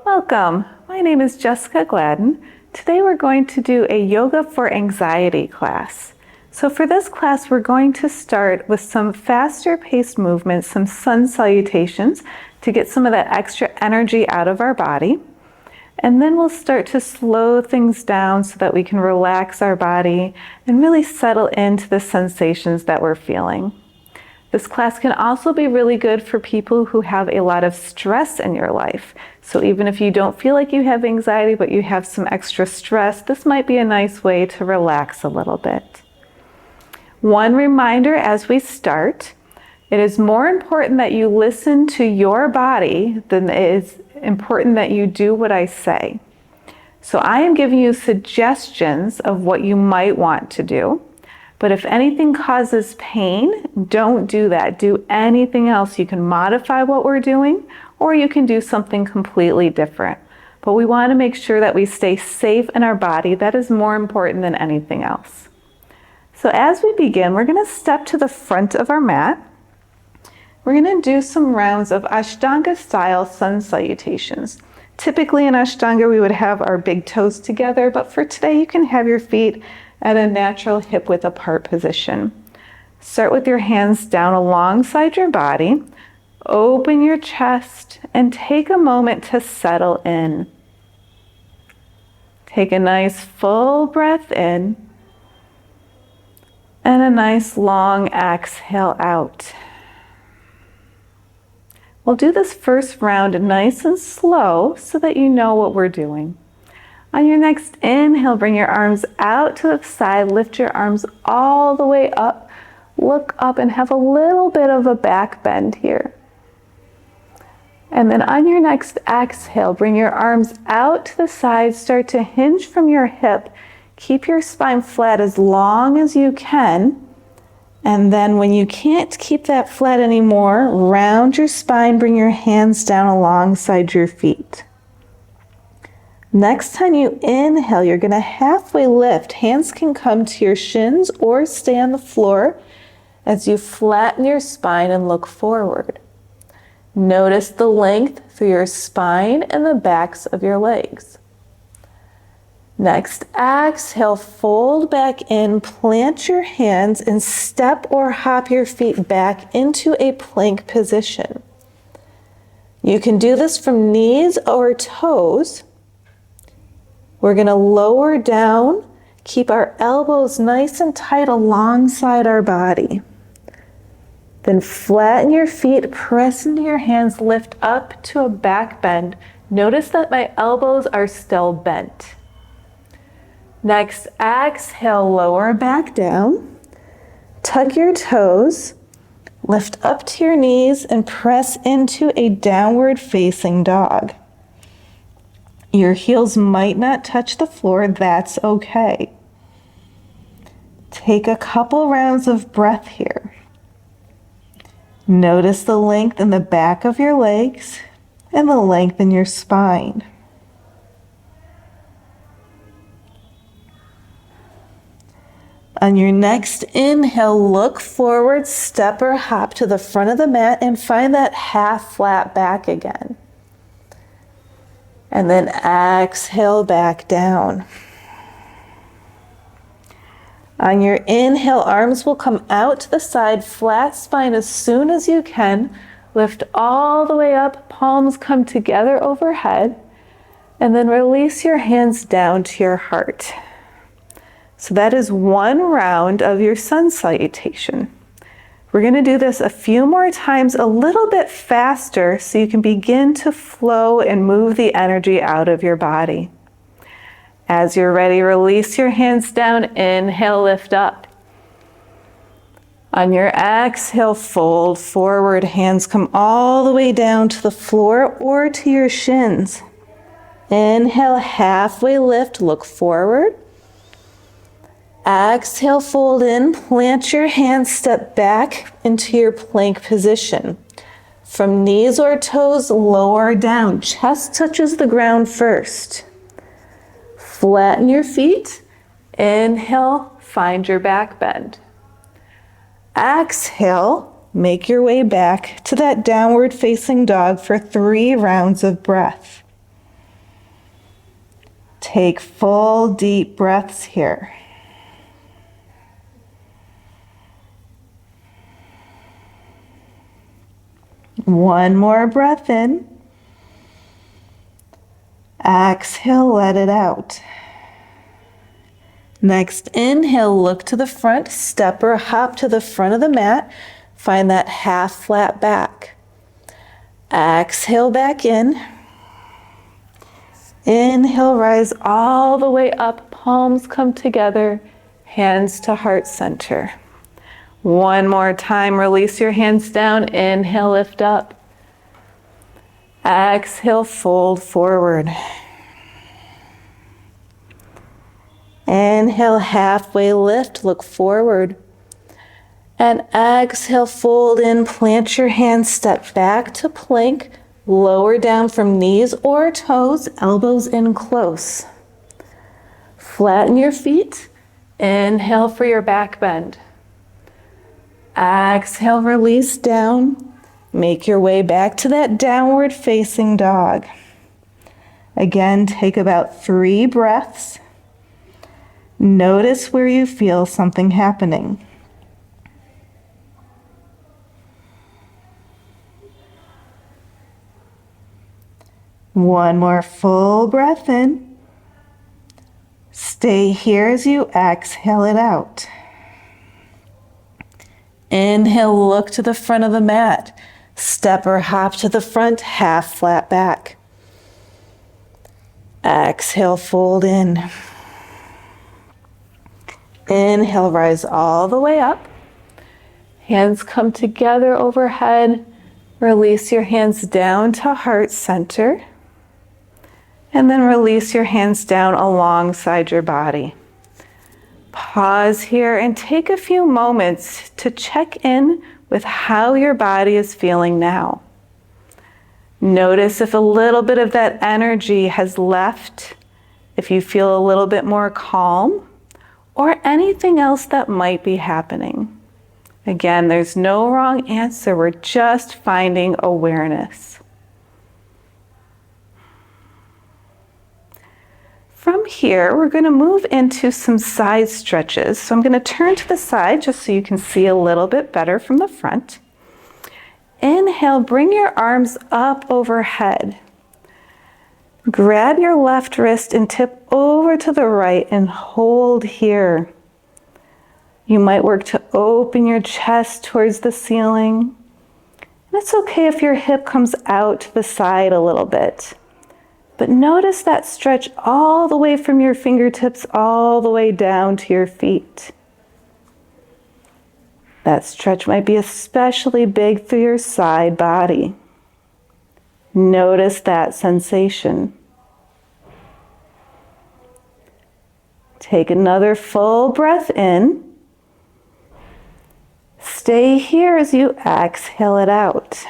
Welcome. My name is Jessica Gladden. Today we're going to do a yoga for anxiety class. So for this class, we're going to start with some faster paced movements, some sun salutations to get some of that extra energy out of our body. And then we'll start to slow things down so that we can relax our body and really settle into the sensations that we're feeling. This class can also be really good for people who have a lot of stress in your life. So even if you don't feel like you have anxiety, but you have some extra stress, this might be a nice way to relax a little bit. One reminder as we start, it is more important that you listen to your body than it is important that you do what I say. So I am giving you suggestions of what you might want to do. But if anything causes pain, don't do that. Do anything else. You can modify what we're doing, or you can do something completely different. But we want to make sure that we stay safe in our body. That is more important than anything else. So as we begin, we're going to step to the front of our mat. We're going to do some rounds of Ashtanga style sun salutations. Typically in Ashtanga, we would have our big toes together, but for today, you can have your feet at a natural hip width apart position. Start with your hands down alongside your body. Open your chest and take a moment to settle in. Take a nice full breath in and a nice long exhale out. We'll do this first round nice and slow so that you know what we're doing. On your next inhale, bring your arms out to the side, lift your arms all the way up, look up and have a little bit of a back bend here. And then on your next exhale, bring your arms out to the side, start to hinge from your hip, keep your spine flat as long as you can. And then when you can't keep that flat anymore, round your spine, bring your hands down alongside your feet. Next time you inhale, you're going to halfway lift. Hands can come to your shins or stay on the floor as you flatten your spine and look forward. Notice the length through your spine and the backs of your legs. Next, exhale, fold back in, plant your hands and step or hop your feet back into a plank position. You can do this from knees or toes. We're going to lower down, keep our elbows nice and tight alongside our body. Then flatten your feet, press into your hands, lift up to a back bend. Notice that my elbows are still bent. Next, exhale, lower back down. Tuck your toes, lift up to your knees and press into a downward facing dog. Your heels might not touch the floor, that's okay. Take a couple rounds of breath here. Notice the length in the back of your legs and the length in your spine. On your next inhale, look forward, step or hop to the front of the mat and find that half flat back again. And then exhale back down. On your inhale, arms will come out to the side, flat spine as soon as you can. Lift all the way up, palms come together overhead, and then release your hands down to your heart. So that is one round of your sun salutation. We're going to do this a few more times, a little bit faster, so you can begin to flow and move the energy out of your body. As you're ready, release your hands down, inhale, lift up. On your exhale, fold forward, hands come all the way down to the floor or to your shins. Inhale, halfway lift, look forward. Exhale, fold in, plant your hands, step back into your plank position. From knees or toes, lower down. Chest touches the ground first. Flatten your feet. Inhale, find your back bend. Exhale, make your way back to that downward facing dog for 3 rounds of breath. Take full deep breaths here. One more breath in. Exhale, let it out. Next, inhale, look to the front, step or hop to the front of the mat. Find that half flat back. Exhale back in. Inhale, rise all the way up, palms come together, hands to heart center. One more time, release your hands down, inhale, lift up. Exhale, fold forward. Inhale, halfway lift, look forward. And exhale, fold in, plant your hands, step back to plank, lower down from knees or toes, elbows in close. Flatten your feet, inhale for your back bend. Exhale, release down. Make your way back to that downward facing dog. Again, take about 3 breaths. Notice where you feel something happening. One more full breath in. Stay here as you exhale it out. Inhale, look to the front of the mat. Step or hop to the front, half flat back. Exhale, fold in. Inhale, rise all the way up. Hands come together overhead. Release your hands down to heart center. And then release your hands down alongside your body. Pause here and take a few moments to check in with how your body is feeling now. Notice if a little bit of that energy has left, if you feel a little bit more calm, or anything else that might be happening. Again, there's no wrong answer. We're just finding awareness. From here, we're going to move into some side stretches. So I'm going to turn to the side just so you can see a little bit better from the front. Inhale, bring your arms up overhead. Grab your left wrist and tip over to the right and hold here. You might work to open your chest towards the ceiling. And it's okay if your hip comes out to the side a little bit. But notice that stretch all the way from your fingertips all the way down to your feet. That stretch might be especially big through your side body. Notice that sensation. Take another full breath in. Stay here as you exhale it out.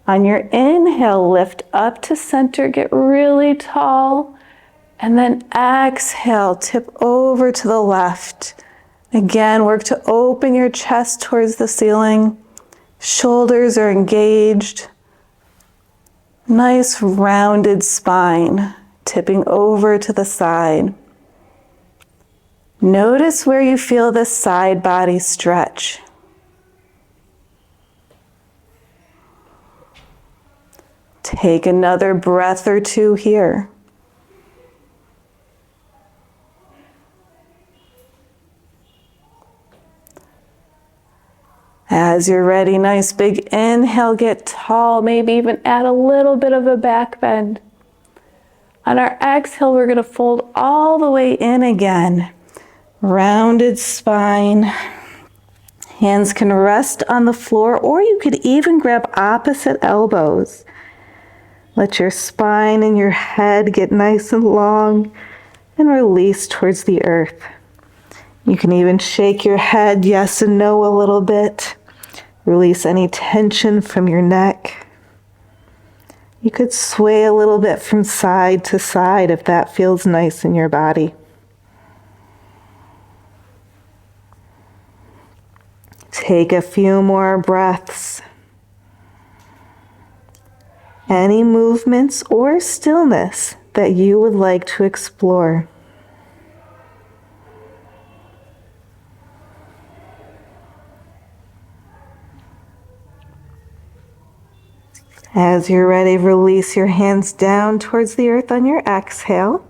On your inhale, lift up to center, get really tall, and then exhale, tip over to the left. Again, work to open your chest towards the ceiling. Shoulders are engaged. Nice rounded spine, tipping over to the side. Notice where you feel the side body stretch. Take another breath or two here. As you're ready, nice big inhale, get tall, maybe even add a little bit of a back bend. On our exhale, we're going to fold all the way in again. Rounded spine. Hands can rest on the floor, or you could even grab opposite elbows. Let your spine and your head get nice and long and release towards the earth. You can even shake your head yes and no a little bit. Release any tension from your neck. You could sway a little bit from side to side if that feels nice in your body. Take a few more breaths. Any movements or stillness that you would like to explore. As you're ready, release your hands down towards the earth on your exhale.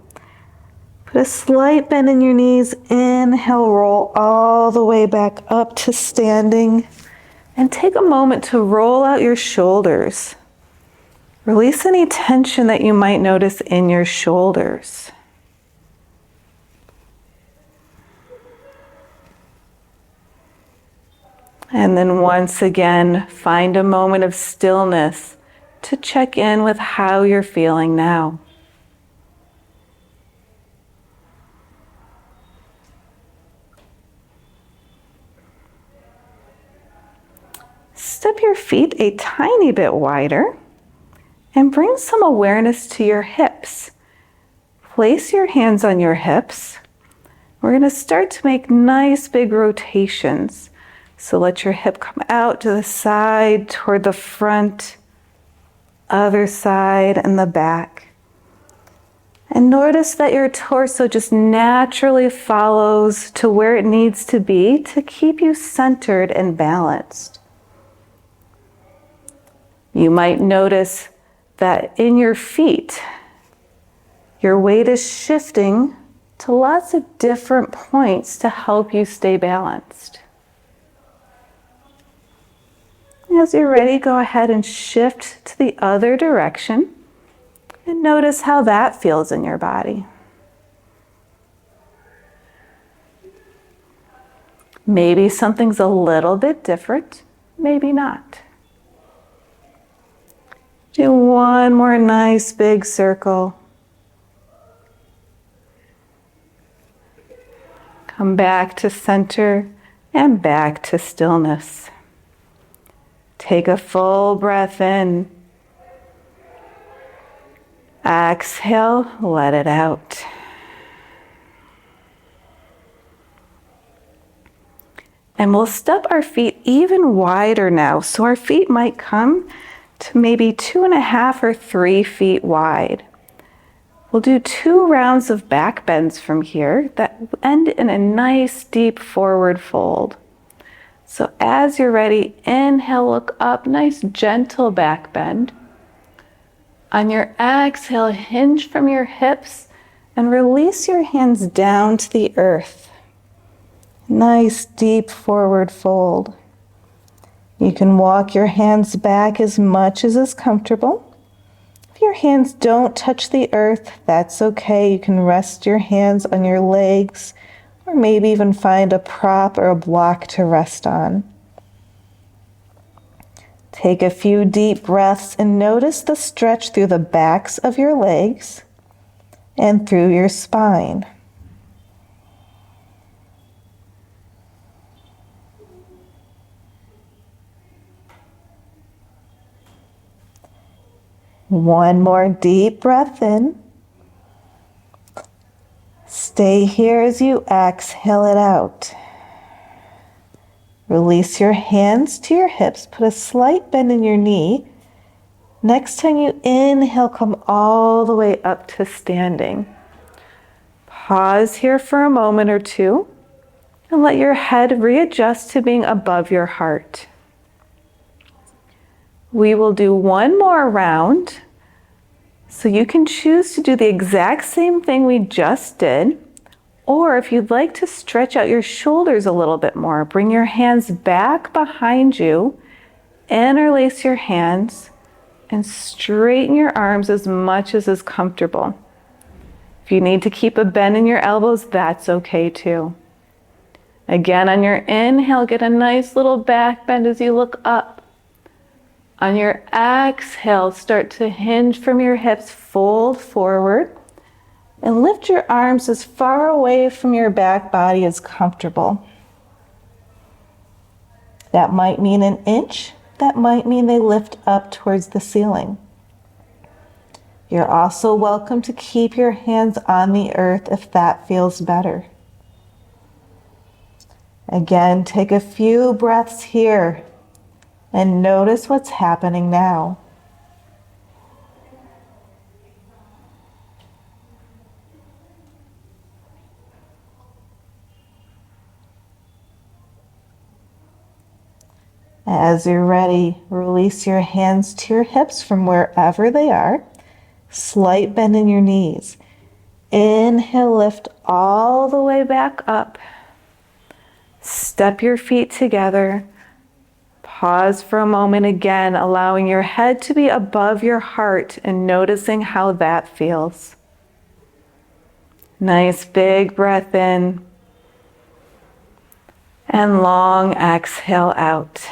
Put a slight bend in your knees. Inhale, roll all the way back up to standing. And take a moment to roll out your shoulders. Release any tension that you might notice in your shoulders. And then once again, find a moment of stillness to check in with how you're feeling now. Step your feet a tiny bit wider and bring some awareness to your hips. Place your hands on your hips. We're going to start to make nice big rotations. So let your hip come out to the side, toward the front, other side, and the back. And notice that your torso just naturally follows to where it needs to be to keep you centered and balanced. You might notice that in your feet, your weight is shifting to lots of different points to help you stay balanced. As you're ready, go ahead and shift to the other direction and notice how that feels in your body. Maybe something's a little bit different, maybe not. Do one more nice big circle. Come back to center and back to stillness. Take a full breath in. Exhale, let it out. And we'll step our feet even wider now. So our feet might come to maybe 2.5 or 3 feet wide. We'll do 2 rounds of back bends from here that end in a nice deep forward fold. So as you're ready, inhale, look up, nice gentle back bend. On your exhale, hinge from your hips and release your hands down to the earth. Nice deep forward fold. You can walk your hands back as much as is comfortable. If your hands don't touch the earth, that's okay. You can rest your hands on your legs, or maybe even find a prop or a block to rest on. Take a few deep breaths and notice the stretch through the backs of your legs and through your spine. One more deep breath in. Stay here as you exhale it out. Release your hands to your hips. Put a slight bend in your knee. Next time you inhale, come all the way up to standing. Pause here for a moment or two and let your head readjust to being above your heart. We will do one more round. So you can choose to do the exact same thing we just did, or if you'd like to stretch out your shoulders a little bit more, bring your hands back behind you, interlace your hands, and straighten your arms as much as is comfortable. If you need to keep a bend in your elbows, that's okay too. Again, on your inhale, get a nice little back bend as you look up. On your exhale, start to hinge from your hips, fold forward, and lift your arms as far away from your back body as comfortable. That might mean an inch. That might mean they lift up towards the ceiling. You're also welcome to keep your hands on the earth if that feels better. Again, take a few breaths here and notice what's happening now. As you're ready, release your hands to your hips from wherever they are. Slight bend in your knees. Inhale, lift all the way back up. Step your feet together. Pause for a moment again, allowing your head to be above your heart and noticing how that feels. Nice big breath in and long exhale out.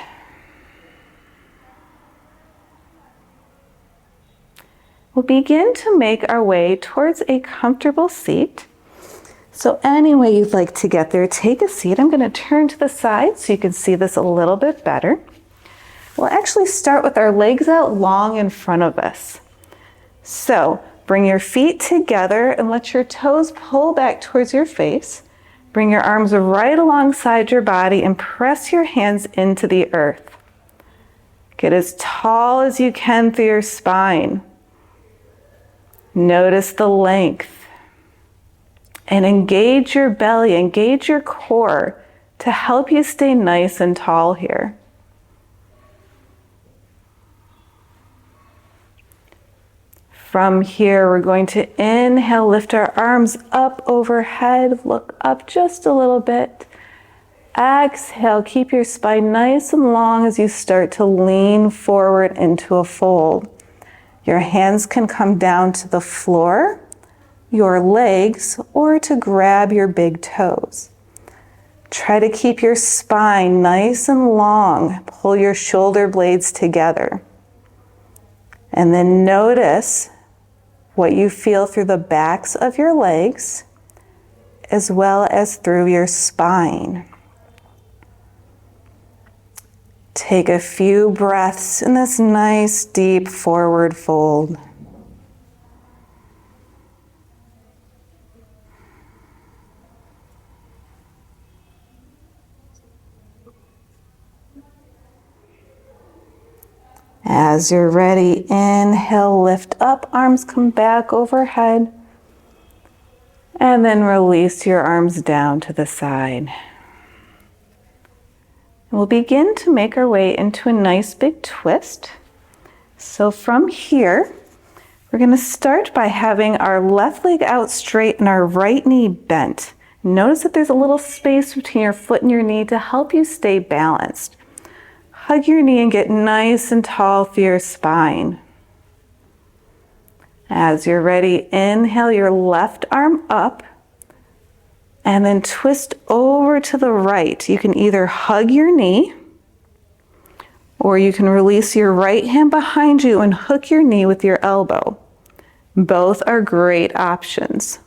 We'll begin to make our way towards a comfortable seat. So any way you'd like to get there, take a seat. I'm going to turn to the side so you can see this a little bit better. We'll actually start with our legs out long in front of us. So bring your feet together and let your toes pull back towards your face. Bring your arms right alongside your body and press your hands into the earth. Get as tall as you can through your spine. Notice the length. And engage your belly, engage your core to help you stay nice and tall here. From here, we're going to inhale, lift our arms up overhead, look up just a little bit. Exhale, keep your spine nice and long as you start to lean forward into a fold. Your hands can come down to the floor, your legs, or to grab your big toes. Try to keep your spine nice and long. Pull your shoulder blades together. And then notice what you feel through the backs of your legs, as well as through your spine. Take a few breaths in this nice, deep forward fold. As you're ready, inhale, lift up, arms come back overhead, and then release your arms down to the side. We'll begin to make our way into a nice big twist. So from here, we're going to start by having our left leg out straight and our right knee bent. Notice that there's a little space between your foot and your knee to help you stay balanced. Hug your knee and get nice and tall through your spine. As you're ready, inhale your left arm up and then twist over to the right. You can either hug your knee or you can release your right hand behind you and hook your knee with your elbow. Both are great options.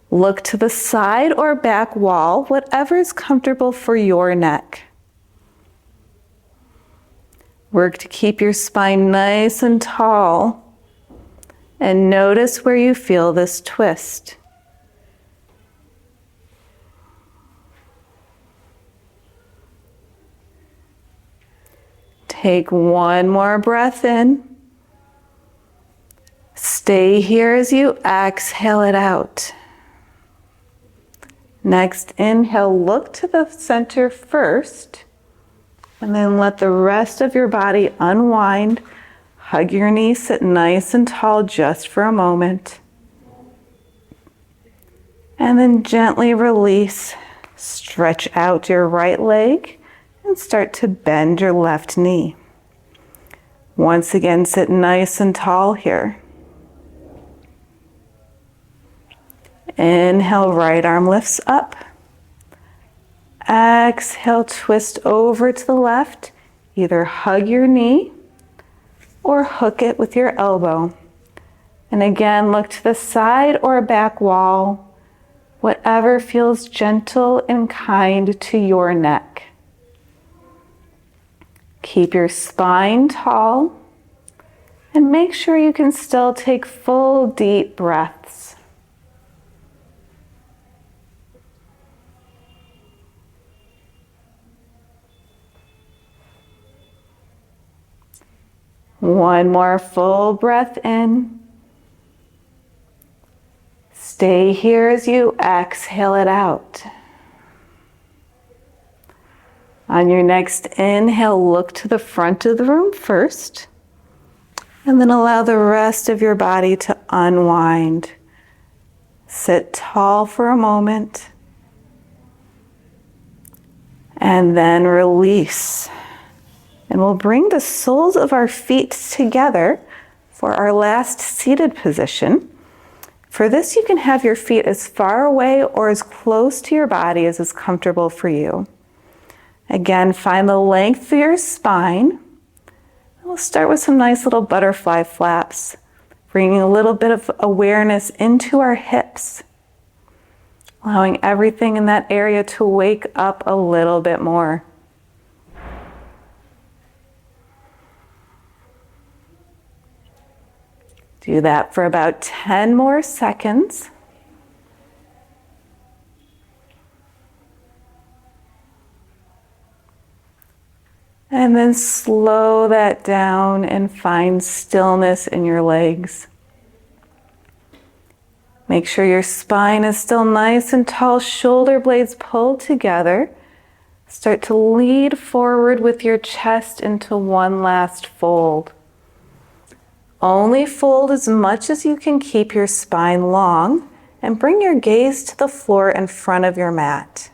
Look to the side or back wall, whatever is comfortable for your neck. Work to keep your spine nice and tall and notice where you feel this twist. Take one more breath in. Stay here as you exhale it out. Next, inhale, look to the center first, and then let the rest of your body unwind. Hug your knees, sit nice and tall just for a moment. And then gently release. Stretch out your right leg and start to bend your left knee. Once again, sit nice and tall here. Inhale, right arm lifts up. Exhale, twist over to the left. Either hug your knee or hook it with your elbow. And again, look to the side or back wall, whatever feels gentle and kind to your neck. Keep your spine tall and make sure you can still take full deep breaths. One more full breath in. Stay here as you exhale it out. On your next inhale, look to the front of the room first, and then allow the rest of your body to unwind. Sit tall for a moment, and then release. And we'll bring the soles of our feet together for our last seated position. For this, you can have your feet as far away or as close to your body as is comfortable for you. Again, find the length of your spine. We'll start with some nice little butterfly flaps, bringing a little bit of awareness into our hips, allowing everything in that area to wake up a little bit more. Do that for about 10 more seconds. And then slow that down and find stillness in your legs. Make sure your spine is still nice and tall, shoulder blades pulled together. Start to lead forward with your chest into one last fold. Only fold as much as you can keep your spine long and bring your gaze to the floor in front of your mat.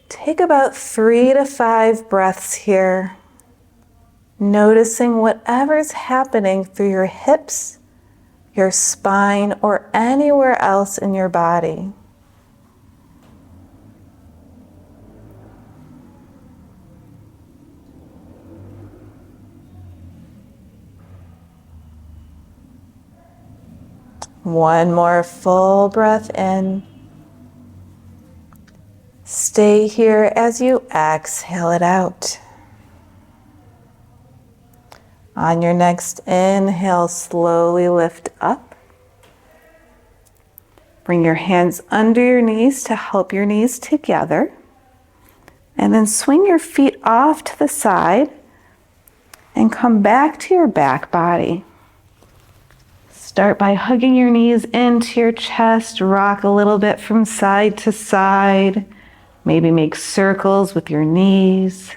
Take about 3 to 5 breaths here, noticing whatever's happening through your hips, your spine, or anywhere else in your body. One more full breath in. Stay here as you exhale it out. On your next inhale, slowly lift up. Bring your hands under your knees to help your knees together. And then swing your feet off to the side and come back to your back body. Start by hugging your knees into your chest, rock a little bit from side to side. Maybe make circles with your knees.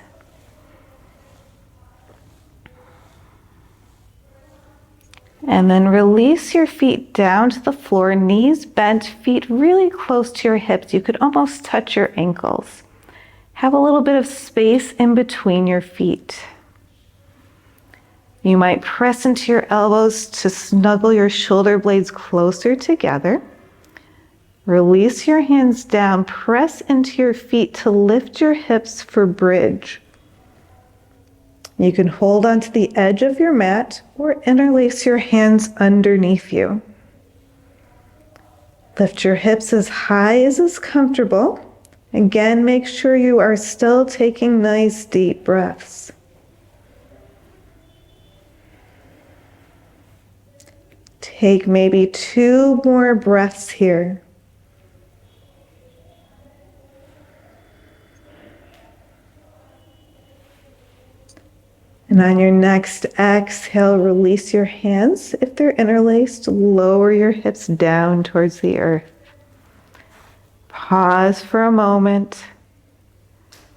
And then release your feet down to the floor, knees bent, feet really close to your hips. You could almost touch your ankles. Have a little bit of space in between your feet. You might press into your elbows to snuggle your shoulder blades closer together. Release your hands down, press into your feet to lift your hips for bridge. You can hold onto the edge of your mat or interlace your hands underneath you. Lift your hips as high as is comfortable. Again, make sure you are still taking nice deep breaths. Take maybe 2 more breaths here. And on your next exhale, release your hands. If they're interlaced, lower your hips down towards the earth. Pause for a moment.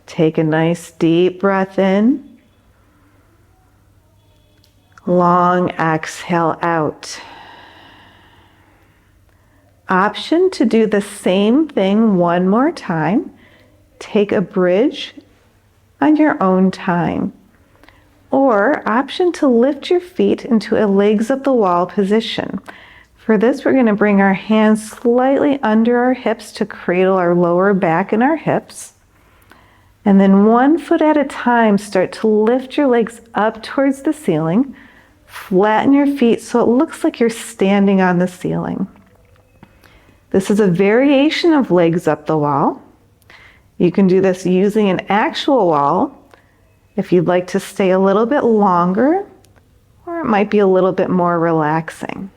Take a nice deep breath in. Long exhale out. Option to do the same thing one more time. Take a bridge on your own time. Or option to lift your feet into a legs up the wall position. For this, we're going to bring our hands slightly under our hips to cradle our lower back and our hips. And then 1 foot at a time, start to lift your legs up towards the ceiling. Flatten your feet so it looks like you're standing on the ceiling. This is a variation of legs up the wall. You can do this using an actual wall if you'd like to stay a little bit longer, or it might be a little bit more relaxing.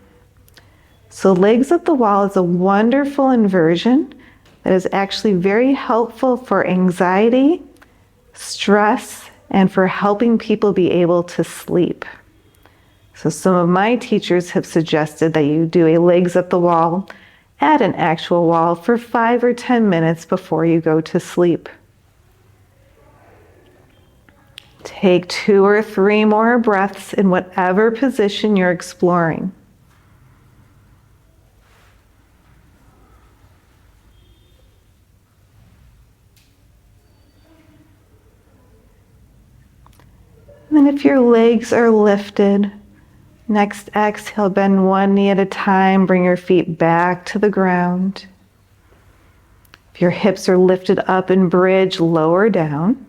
So legs up the wall is a wonderful inversion that is actually very helpful for anxiety, stress, and for helping people be able to sleep. So some of my teachers have suggested that you do a legs up the wall at an actual wall for 5 or 10 minutes before you go to sleep. Take 2 or 3 more breaths in whatever position you're exploring. And then if your legs are lifted, next exhale, bend one knee at a time, bring your feet back to the ground. If your hips are lifted up in bridge, lower down.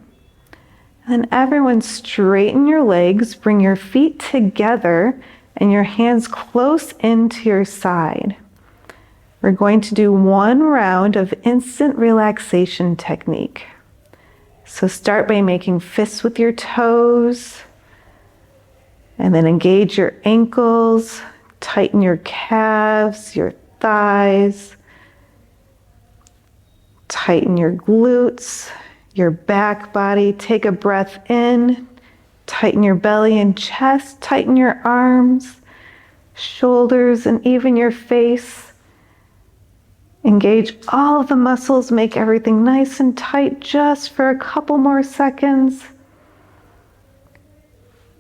And then everyone straighten your legs, bring your feet together and your hands close into your side. We're going to do 1 round of instant relaxation technique. So start by making fists with your toes, and then engage your ankles, tighten your calves, your thighs, tighten your glutes, your back body. Take a breath in, tighten your belly and chest, tighten your arms, shoulders, and even your face. Engage all of the muscles, make everything nice and tight just for a couple more seconds.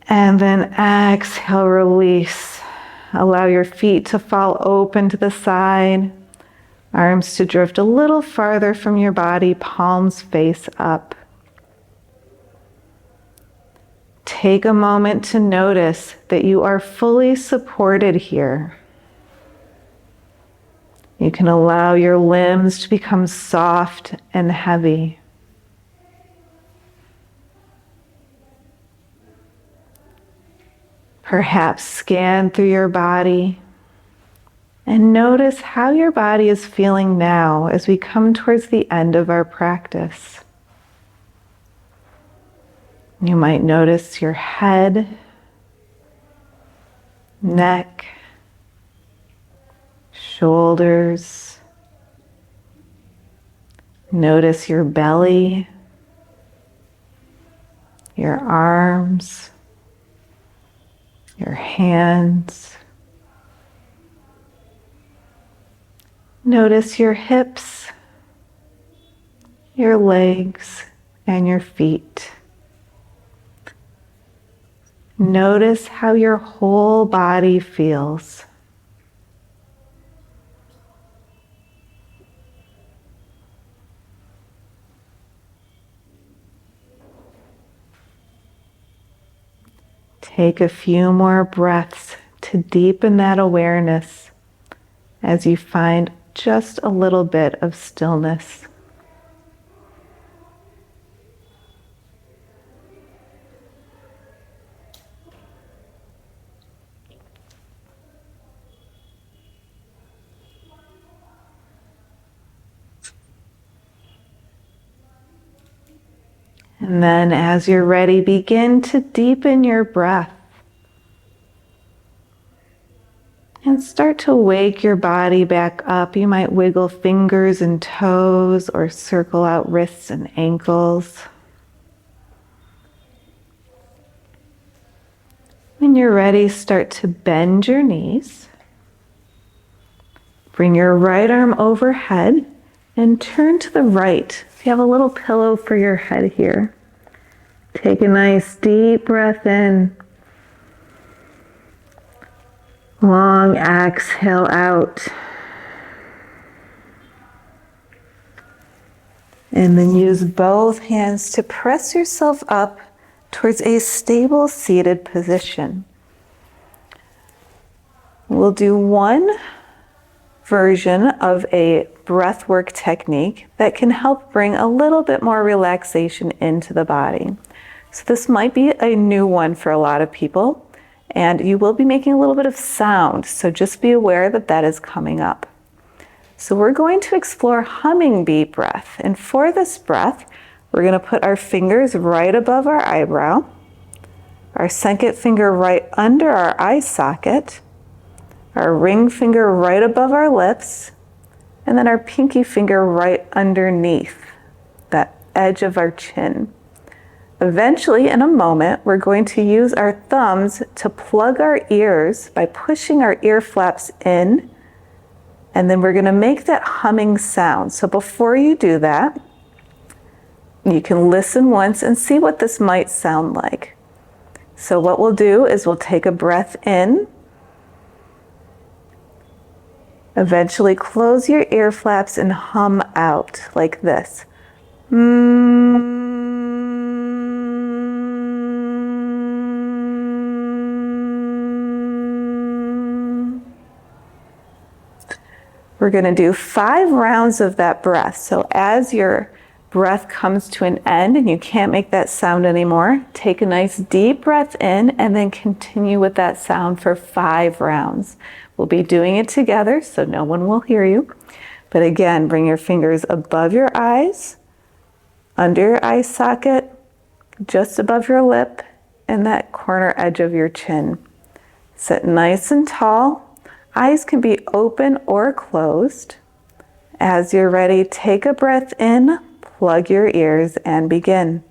And then exhale, release. Allow your feet to fall open to the side, arms to drift a little farther from your body, palms face up. Take a moment to notice that you are fully supported here. You can allow your limbs to become soft and heavy. Perhaps scan through your body and notice how your body is feeling now as we come towards the end of our practice. You might notice your head, neck, shoulders. Notice your belly, your arms, your hands. Notice your hips, your legs, and your feet. Notice how your whole body feels. Take a few more breaths to deepen that awareness as you find just a little bit of stillness. And then as you're ready, begin to deepen your breath. And start to wake your body back up. You might wiggle fingers and toes or circle out wrists and ankles. When you're ready, start to bend your knees. Bring your right arm overhead and turn to the right. If you have a little pillow for your head here, take a nice deep breath in. Long exhale out. And then use both hands to press yourself up towards a stable seated position. We'll do one version of a breathwork technique that can help bring a little bit more relaxation into the body. So this might be a new one for a lot of people, and you will be making a little bit of sound, so just be aware that that is coming up. So we're going to explore humming bee breath, and for this breath, we're going to put our fingers right above our eyebrow, our second finger right under our eye socket, our ring finger right above our lips, and then our pinky finger right underneath that edge of our chin. Eventually, in a moment, we're going to use our thumbs to plug our ears by pushing our ear flaps in, and then we're going to make that humming sound. So before you do that, You can listen once and see what this might sound like. So what we'll do is we'll take a breath in. Eventually close your ear flaps and hum out like this. We're going to do 5 rounds of that breath. So as your breath comes to an end and you can't make that sound anymore, take a nice deep breath in and then continue with that sound for 5 rounds. We'll be doing it together so no one will hear you. But again, bring your fingers above your eyes, under your eye socket, just above your lip, and that corner edge of your chin. Sit nice and tall. Eyes can be open or closed. As you're ready, take a breath in, plug your ears, and begin.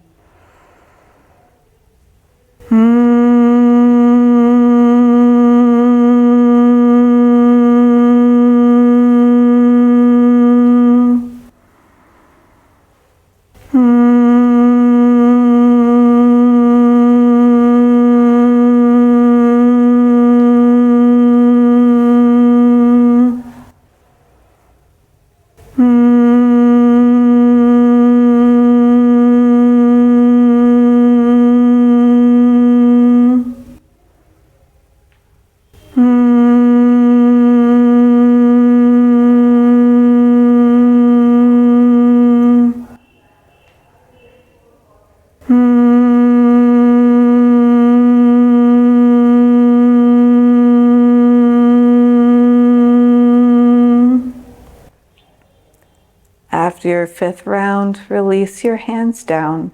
After your 5th round, release your hands down.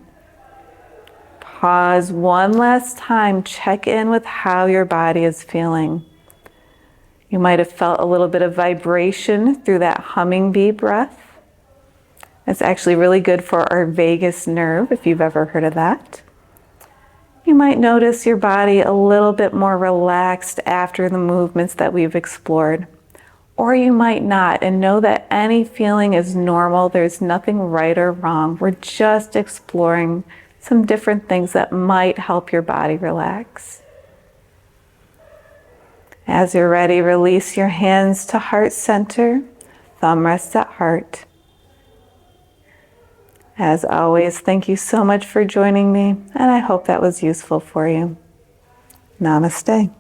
Pause one last time, check in with how your body is feeling. You might have felt a little bit of vibration through that humming bee breath. It's actually really good for our vagus nerve, if you've ever heard of that. You might notice your body a little bit more relaxed after the movements that we've explored. Or you might not, and know that any feeling is normal. There's nothing right or wrong. We're just exploring some different things that might help your body relax. As you're ready, release your hands to heart center, thumb rests at heart. As always, thank you so much for joining me, and I hope that was useful for you. Namaste.